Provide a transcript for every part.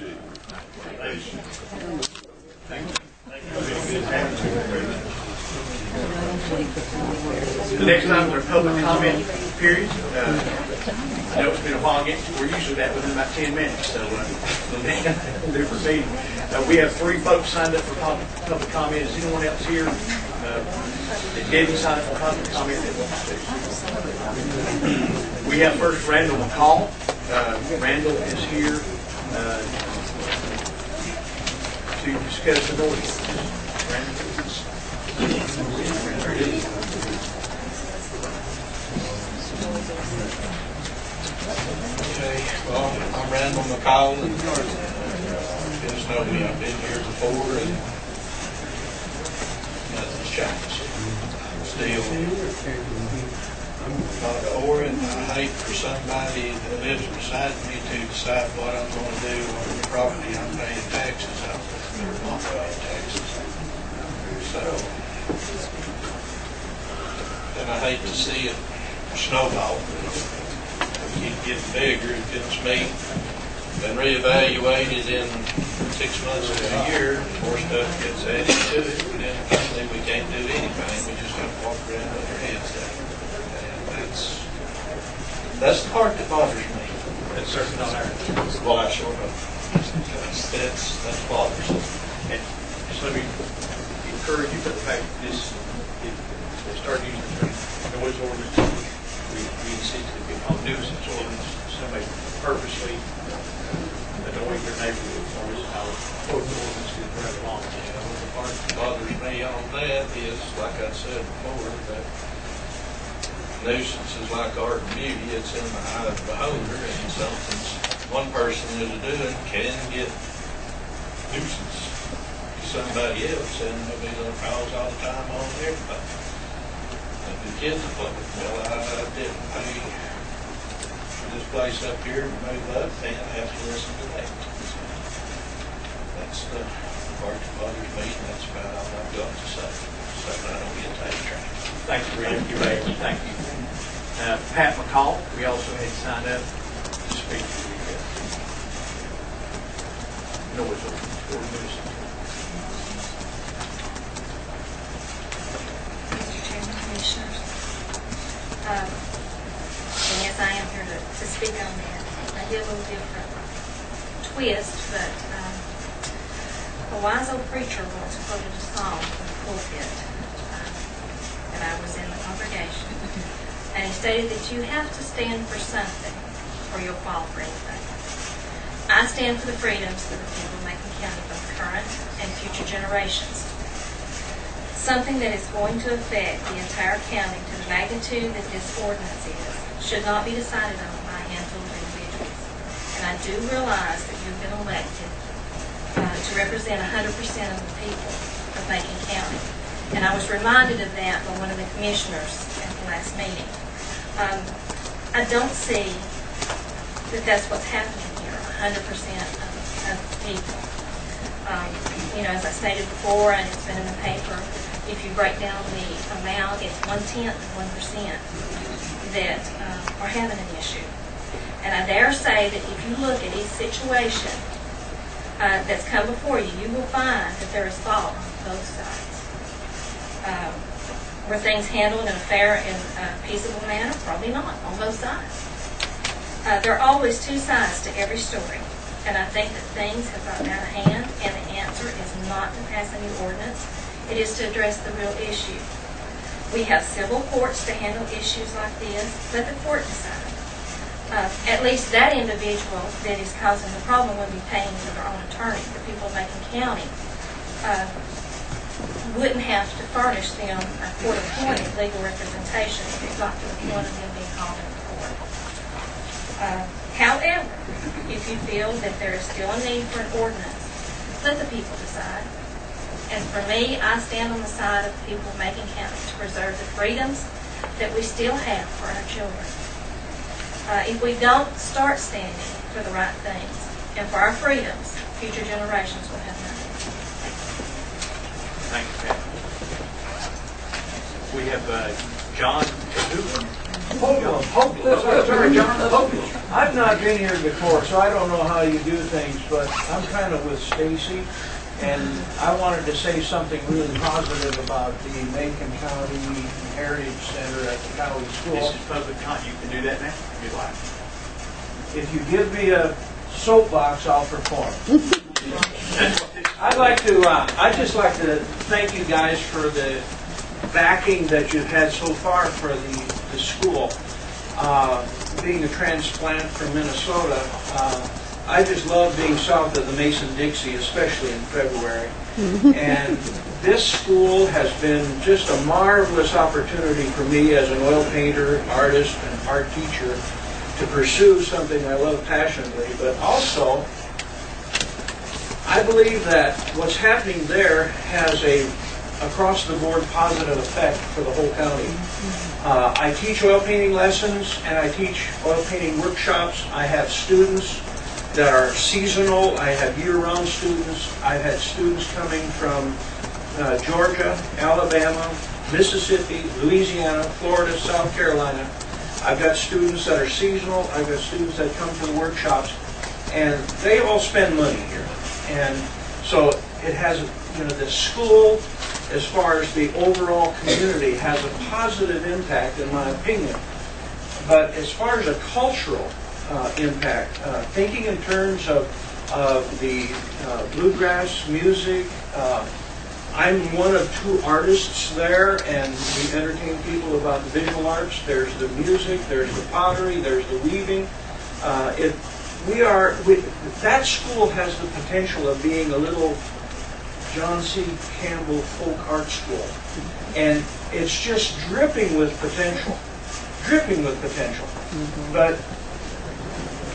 appreciate it. Thank you. The next time is our public comment period. I know it's been a while again. We're usually that within about 10 minutes, so we'll do proceed. We have 3 folks signed up for public comment. Is anyone else here that didn't sign up for public comment that wants to? We have first Randall McCall. Randall is here to discuss an ordinance. Okay, well, I'm Randall McCall, and you guys know me. I've been here before, and nothing's changed. Still not for it. I hate for somebody that lives beside me to decide what I'm going to do on the property I'm paying taxes on. They're not paying taxes. So, and I hate to see it snowball. Keep getting bigger. It gets me and reevaluated in 6 months to a year. More stuff gets added to it, and then finally we can't do anything. We just have to walk around with our heads down. And that's the part that bothers me. That's certainly not our. Well, I sure hope. That's bothersome. And just let me encourage you for the fact that they started using the noise ordinance. We insist that we call nuisance ordinance. Somebody purposely annoying their neighborhood for us. Our quote ordinance is very long. The part that bothers me on that is, like I said before, that nuisance is like art and beauty. It's in the eye of the beholder, and something one person is doing can get nuisance to somebody else, and they'll be going to cause all the time on everybody. And the kids are like, well, I didn't pay for this place up here to move up, and I have to listen to that. That's the part that bothers me, and that's about all I've got to say. So I don't get taken track. Thank you, Rick. You're right. Thank you. Pat McCall, we also had signed up to speak to the noise ordinance. Mr. Chairman, Commissioners, and yes, I am here to speak on that. I did a little different twist, but a wise old preacher once quoted a song from the pulpit, and I was in the congregation. And he stated that you have to stand for something or you'll fall for anything. I stand for the freedoms of the people of Macon County, both current and future generations. Something that is going to affect the entire county to the magnitude that this ordinance is should not be decided on by a handful of individuals. And I do realize that you've been elected to represent 100% of the people of Macon County. And I was reminded of that by one of the commissioners at the last meeting. I don't see that that's what's happening here, 100% of people. As I stated before, and it's been in the paper, if you break down the amount, it's 1/10 of 1% that are having an issue. And I dare say that if you look at each situation that's come before you, you will find that there is fault on both sides. Were things handled in a fair and peaceable manner? Probably not, on both sides. There are always 2 sides to every story, and I think that things have gotten out of hand, and the answer is not to pass a new ordinance. It is to address the real issue. We have civil courts to handle issues like this. Let the court decide. At least that individual that is causing the problem will be paying for their own attorney. The people of Macon County wouldn't have to furnish them a court-appointed legal representation if it got to the point of them being called into court. However, if you feel that there is still a need for an ordinance, let the people decide. And for me, I stand on the side of the people of Macon County to preserve the freedoms that we still have for our children. If we don't start standing for the right things and for our freedoms, future generations will have nothing. Thank you, Pat. We have John Hoover. Hopeless. I'm sorry, John. Hopeless. I've not been here before, so I don't know how you do things, but I'm kind of with Stacy, and I wanted to say something really positive about the Macon County Heritage Center at the County School. This is public comment. You can do that now if you'd like. If you give me a soapbox, I'll perform. I'd just like to thank you guys for the backing that you've had so far for the school. Being a transplant from Minnesota, I just love being south of the Mason-Dixie, especially in February. And this school has been just a marvelous opportunity for me as an oil painter, artist, and art teacher to pursue something I love passionately, but also I believe that what's happening there has a across-the-board positive effect for the whole county. I teach oil painting lessons and I teach oil painting workshops. I have students that are seasonal. I have year-round students. I've had students coming from Georgia, Alabama, Mississippi, Louisiana, Florida, South Carolina. I've got students that are seasonal. I've got students that come to the workshops, and they all spend money here. And so it has, the school, as far as the overall community, has a positive impact, in my opinion. But as far as a cultural impact, thinking in terms of the bluegrass music, I'm one of 2 artists there, and we entertain people about the visual arts. There's the music, there's the pottery, there's the weaving. That school has the potential of being a little John C. Campbell folk art school. And it's just dripping with potential. But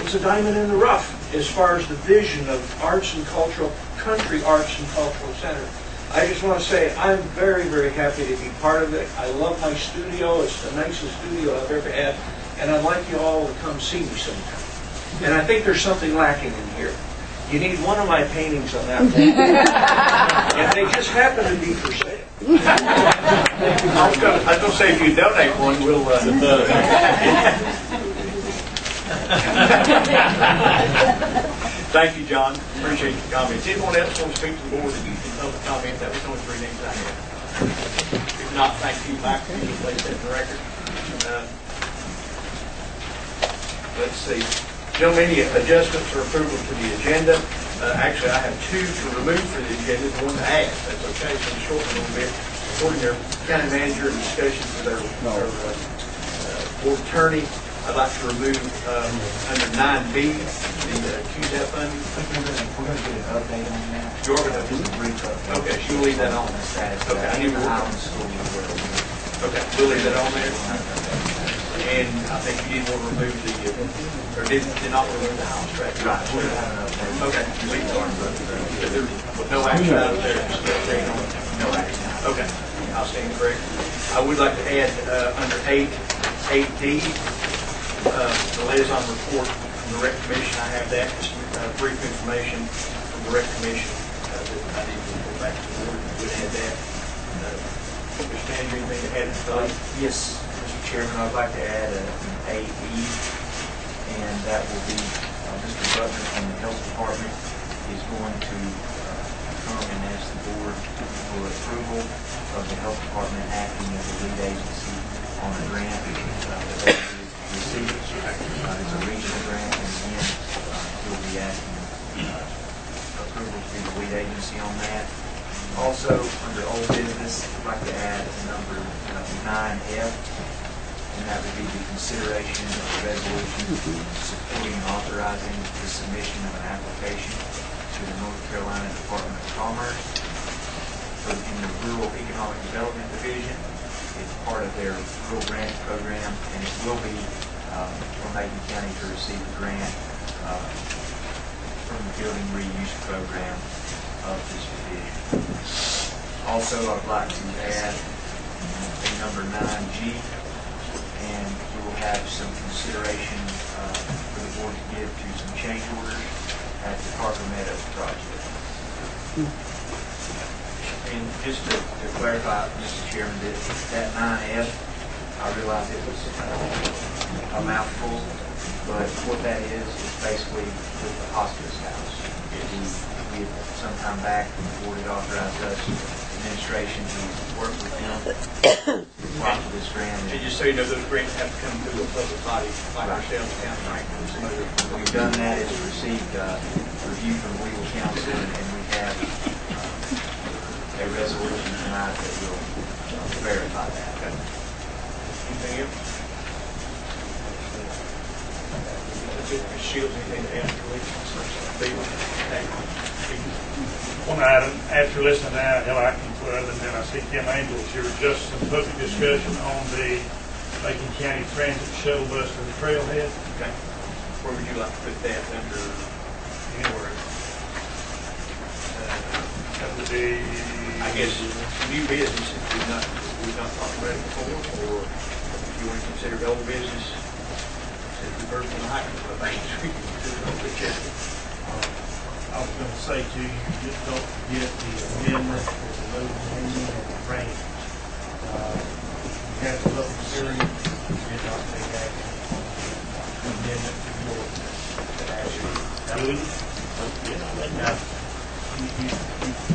it's a diamond in the rough as far as the vision of arts and cultural, country arts and cultural center. I just want to say I'm very, very happy to be part of it. I love my studio. It's the nicest studio I've ever had. And I'd like you all to come see me sometime. And I think there's something lacking in here. You need one of my paintings on that wall. And they just happen to be for sale. I was going to say, if you donate one, we'll... Thank you, John. Appreciate your comments. Anyone else want to speak to the board in public comment? That was only 3 names I had. If not, thank you, Mike. You can place that in the record. Let's see. Gentlemen, any adjustments or approval to the agenda? Actually, I have 2 to remove for the agenda and 1 to add. That's okay. So I'm shorten a little bit. According to their county manager and discussions with their board attorney, I'd like to remove under 9B, the QZAP funding. We're going to get an update on that. You're going to do a brief update. Okay, so you'll leave that on. Okay, I need to work on school. Okay, we'll leave that on there. And I think you did want to remove the, or did not remove the house track. Right. Okay. With no action out of there. No action. Okay. I'll stand correct. I would like to add under 8D, the liaison report from the Rec Commission. I have that. Just brief information from the Rec Commission that I need to report back to the board. Would add that. Mr. Manager, anything to add to that? Yes, Mr. Chairman, I'd like to add an 8E, and that will be Mr. Butler from the Health Department is going to come and ask the board for approval of the Health Department acting as a lead agency on a grant that they received. It's a regional grant, and again, we'll be asking approval to be the lead agency on that. Also, under old business, I'd like to add number 9F, and that would be the consideration of the resolution supporting and authorizing the submission of an application to the North Carolina Department of Commerce in the Rural Economic Development Division. It's part of their rural grant program, and it will be for Macon County to receive a grant from the Building Reuse Program of this division. Also, I'd like to add number 9G, and we will have some consideration for the board to give to some change orders at the Parker Meadows project. And just to clarify, Mr. Chairman, that 9F I realize it was a mouthful, but what that is basically with the hospice house. We had some time back, when the board had authorized us, administration, to work with them to apply for this grant. And just so you know, those grants have to come through a public body like ourselves, county Macon, and some other. We've done that, it's received review from legal counsel, and we have a resolution tonight that will verify that. Okay. Anything else? Ms. Shields, anything to add to it? One item, after listening to that, hell, I can put other than I see Kim Angel's here, just some public discussion on the Macon County Transit Shuttle Bus for the trailhead. Okay. Where would you like to put that under? Anywhere. That would be. I guess new business if we've not talked about it before, or if you want to consider old business, since we've heard from the Macon Club, I think we can do it on the agenda. I was going to say to you, just don't forget the amendment for the load union and the range. We had a public hearing, we did not take action on the amendment to the ordinance. That actually,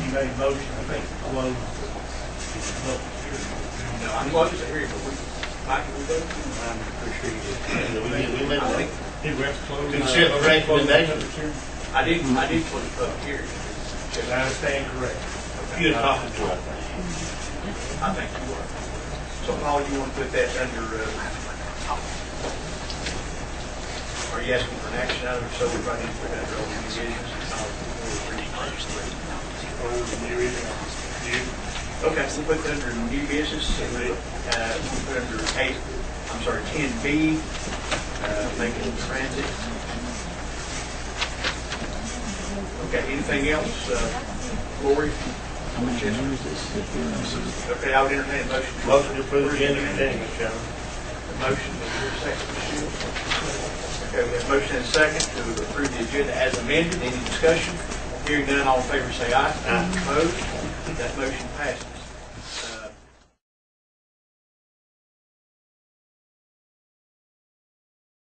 you made a motion, I think, to close the public hearing. No, I'm close to hearing, but Michael, we vote? I'm pretty sure you did. I think, Did we have to close? Consider the recommendation. I did close the public hearing. I understand correct. You're talking to us. I think you were. So Paul, you want to put that under, are you asking for an action item? So we probably need to put it under old business. Okay, so we'll put it under new business, and we'll put it under 10B, Macon Transit. Okay, anything else, Lori? Okay, I would entertain a motion. Motion to approve the agenda today, Mr. Chairman. A motion, is there a second, Ms. Shields? Okay, we have a motion and a second to approve the agenda as amended. Any discussion? Hearing none, all in favor say aye. Aye. Opposed? That motion passes.